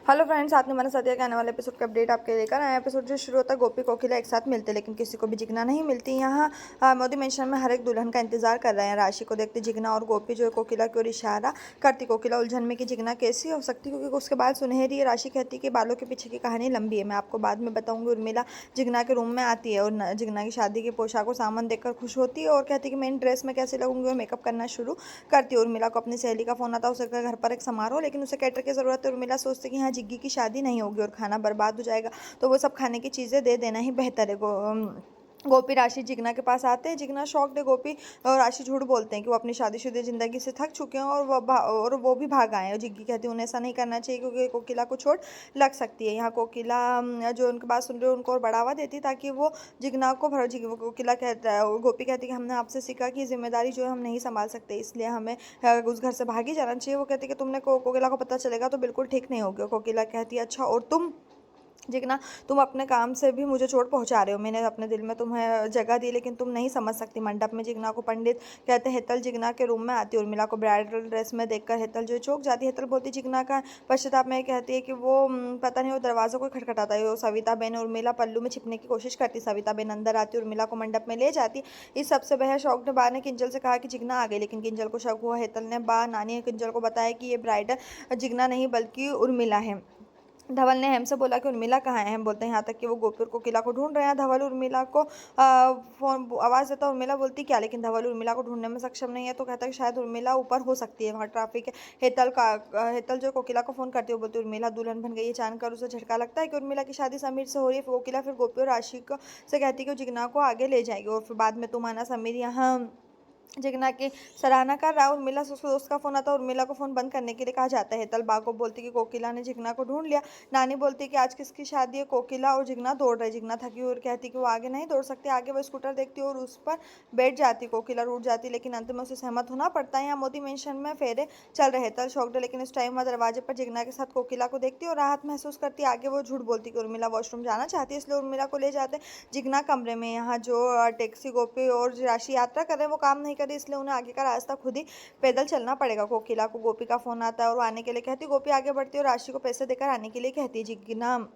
Hello friends, आपने हमारे साथ के आने वाले एपिसोड का अपडेट आपके लेकर आया। एपिसोड जो शुरू होता है, गोपी कोकिला एक साथ मिलते लेकिन किसी को भी जिगना नहीं मिलती। यहाँ मोदी मेंशन में हर एक दुल्हन का इंतजार कर रहे हैं। राशि को देखते जिगना और गोपी जो है कोकिला की ओर इशारा करती। कोकिला उलझन में कि जिगना कैसी हो सकती, क्योंकि उसके बाल सुनहरी है। राशि कहती है कि बालों के पीछे की कहानी लंबी है, मैं आपको बाद में बताऊंगी। उर्मिला जिगना के रूम में आती है और जिगना की शादी की पोशाक और सामान देखकर खुश होती है और कहती है कि मैं इन ड्रेस में कैसे लगूंगी, और मेकअप करना शुरू करती है। उर्मिला को अपनी सहेली का फोन आता है, उसे घर पर एक समारोह, लेकिन उसे कैटर की जरूरत है। उर्मिला सोचती है कि हाँ, जिग्गी की शादी नहीं होगी और खाना बर्बाद हो जाएगा, तो वो सब खाने की चीज़ें दे देना ही बेहतर है। गोपी राशि जिगना के पास आते हैं। जिगना शॉक्ड है। गोपी और राशि झूठ बोलते हैं कि वो अपनी शादीशुदा जिंदगी से थक चुके हैं और वो भी भाग आए हैं। जिग्गी कहती है उन्हें ऐसा नहीं करना चाहिए क्योंकि कोकिला को चोट लग सकती है। यहाँ कोकिला जो उनकी बात सुन रही है उनको और बढ़ावा देती है ताकि वो जिगना को कोकिला कहता है, गोपी कहती है कि हमने आपसे सीखा कि जिम्मेदारी जो है हम नहीं संभाल सकते, इसलिए हमें उस घर से भागी जाना चाहिए। वो कहती है कि तुमने कोकिला को पता चलेगा तो बिल्कुल ठीक नहीं होगी। कोकिला कहती है अच्छा, और जिगना तुम अपने काम से भी मुझे चोट पहुंचा रहे हो। मैंने अपने दिल में तुम्हें जगह दी लेकिन तुम नहीं समझ सकती। मंडप में जिगना को पंडित कहते हैं। हेतल जिगना के रूम में आती है। उर्मिला को ब्राइडल ड्रेस में देखकर हेतल जो चौंक जाती है। हेतल बोलती जिगना का पश्चाताप में कहती है कि वो पता नहीं वो दरवाजा को खटखटाता है। वो सविता बेन उर्मिला पल्लू में छिपने की कोशिश करती। सविता बेन अंदर आती, उर्मिला को मंडप में ले जाती। इस सबसे वह शौक ने बा ने किंजल से कहा कि जिगना आ गई, लेकिन किंजल को शक हुआ। हेतल ने बा नानी ने किंजल को बताया कि ये ब्राइडल जिगना नहीं बल्कि उर्मिला है। धवल ने हेम से बोला कि उर्मिला कहाँ है। हम बोलते हैं यहाँ तक कि वो गोपी और कोकिला को ढूंढ रहे हैं। धवल उर्मिला को फोन आवाज़ देता। उर्मिला बोलती क्या, लेकिन धवल उर्मिला को ढूंढने में सक्षम नहीं है, तो कहता है कि शायद उर्मिला ऊपर हो सकती है, वहाँ ट्रैफिक है। हेतल जो कोकिला को फोन करती है, वो बोलती उर्मिला दुल्हन बन गई है। जानकर उसे झटका लगता है कि उर्मिला की शादी समीर से हो रही है। कोकिला फिर गोपी और राशि को से कहती है कि वो जिगना को आगे ले जाएगी और फिर बाद में तुम आना। समीर यहाँ जिगना की सराहना कर रहा है। उर्मिला से उसके दोस्त का फोन आता है। उर्मिला को फोन बंद करने के लिए कहा जाता है। हेतल बा को बोलती कि कोकिला ने जिगना को ढूंढ लिया। नानी बोलती कि आज किसकी शादी है। कोकिला और जिगना दौड़ रहे। जिगना थकी और कहती कि वो आगे नहीं दौड़ सकती। आगे वो स्कूटर देखती और उस पर बैठ जाती। कोकिला रूठ जाती, लेकिन अंत में उसे सहमत होना पड़ता है। यहाँ मोदी मेंशन में फेरे चल रहे। हेतल शॉक्ड है, लेकिन इस टाइम वह दरवाजे पर जिगना के साथ कोकिला को देखती है और राहत महसूस करती है। आगे वो झूठ बोलती कि उर्मिला वॉशरूम जाना चाहती है, इसलिए उर्मिला को ले जाते हैं जिगना कमरे में। यहाँ जो टैक्सी गोपी और राशि यात्रा कर रहे हैं वो काम नहीं कर रही, इसलिए उन्हें आगे का रास्ता खुद ही पैदल चलना पड़ेगा। कोकिला को गोपी का फोन आता है और वो आने के लिए कहती। गोपी आगे बढ़ती है और राशि को पैसे देकर आने के लिए कहती है। जिगना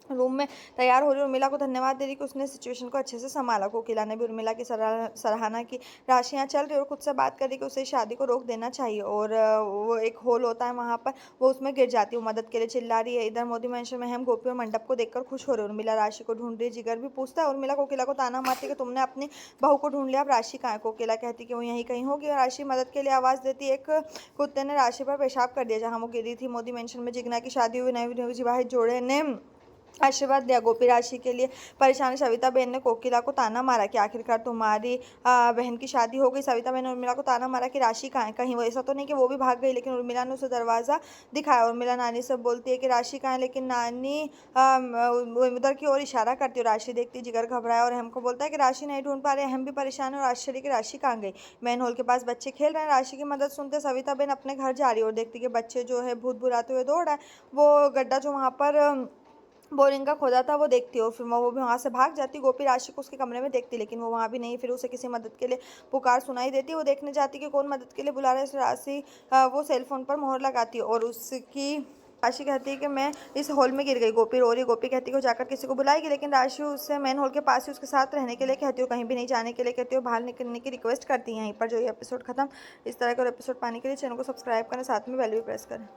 रूम में तैयार हो रही उर्मिला को धन्यवाद दे रही कि उसने सिचुएशन को अच्छे से संभाला। कोकिला ने भी उर्मिला की सराहना की। राशि यहाँ चल रही और खुद से बात कर रही कि उसे शादी को रोक देना चाहिए, और वो एक होल होता है वहाँ पर, वो उसमें गिर जाती है। वो मदद के लिए चिल्ला रही है। इधर मोदी मेंशन में हम गोपी और मंडप को देखकर खुश हो रहे। उर्मिला राशि को ढूंढ रही। जिगर भी पूछता है। उर्मिला कोकिला को ताना मारती है कि तुमने अपनी बहू को ढूंढ लिया, अब राशि कहाँ है। कोकिला कहती कि वो यहीं कहीं होगी। राशि मदद के लिए आवाज़ देती। एक कुत्ते ने राशि पर पेशाब कर दिया जहाँ वो गिरी थी। मोदी मेंशन में जिगना की शादी हुई। नए विवाहित जोड़े ने आशीर्वाद दिया। गोपी राशि के लिए परेशान सविता बहन ने कोकिला को ताना मारा कि आखिरकार तुम्हारी बहन की शादी हो गई। सविता बहन ने उर्मिला को ताना मारा कि राशि कहाँ है, कहीं वो ऐसा तो नहीं कि वो भी भाग गई, लेकिन उर्मिला ने उसे दरवाज़ा दिखाया। उर्मिला नानी से बोलती है कि राशि कहाँ है, लेकिन नानी उधर की ओर इशारा करती है। राशि देखती जिगर घबराया और अहम को बोलता है कि राशि नहीं ढूंढ पा रहे। अहम भी परेशान है और आश्चर्य की राशि कहाँ गई। मैन हॉल के पास बच्चे खेल रहे हैं। राशि की मदद सुनते सविता बहन अपने घर जा रही है और देखती कि बच्चे जो है भूत बुलाते हुए दौड़ रहा है। वो गड्ढा जो वहाँ पर बोरिंग का खोदा था वो देखती है और फिर वो भी वहाँ से भाग जाती। गोपी राशि को उसके कमरे में देखती, लेकिन वो वहाँ भी नहीं। फिर उसे किसी मदद के लिए पुकार सुनाई देती। वो देखने जाती कि कौन मदद के लिए बुला रहा है। राशि वो सेलफोन पर मोहर लगाती है और उसकी राशि कहती है कि मैं इस हॉल में गिर गई। गोपी रो रही। गोपी कहती है कि वो जाकर किसी को बुलाएगी, लेकिन राशि उससे मेन हॉल के पास ही उसके साथ रहने के लिए कहती है, कहीं भी नहीं जाने के लिए कहती है, बाहर निकलने की रिक्वेस्ट करती है। यहीं पर जो ये एपिसोड खत्म। इस तरह का एपिसोड पाने के लिए चैनल को सब्सक्राइब करें, साथ में बेल भी प्रेस करें।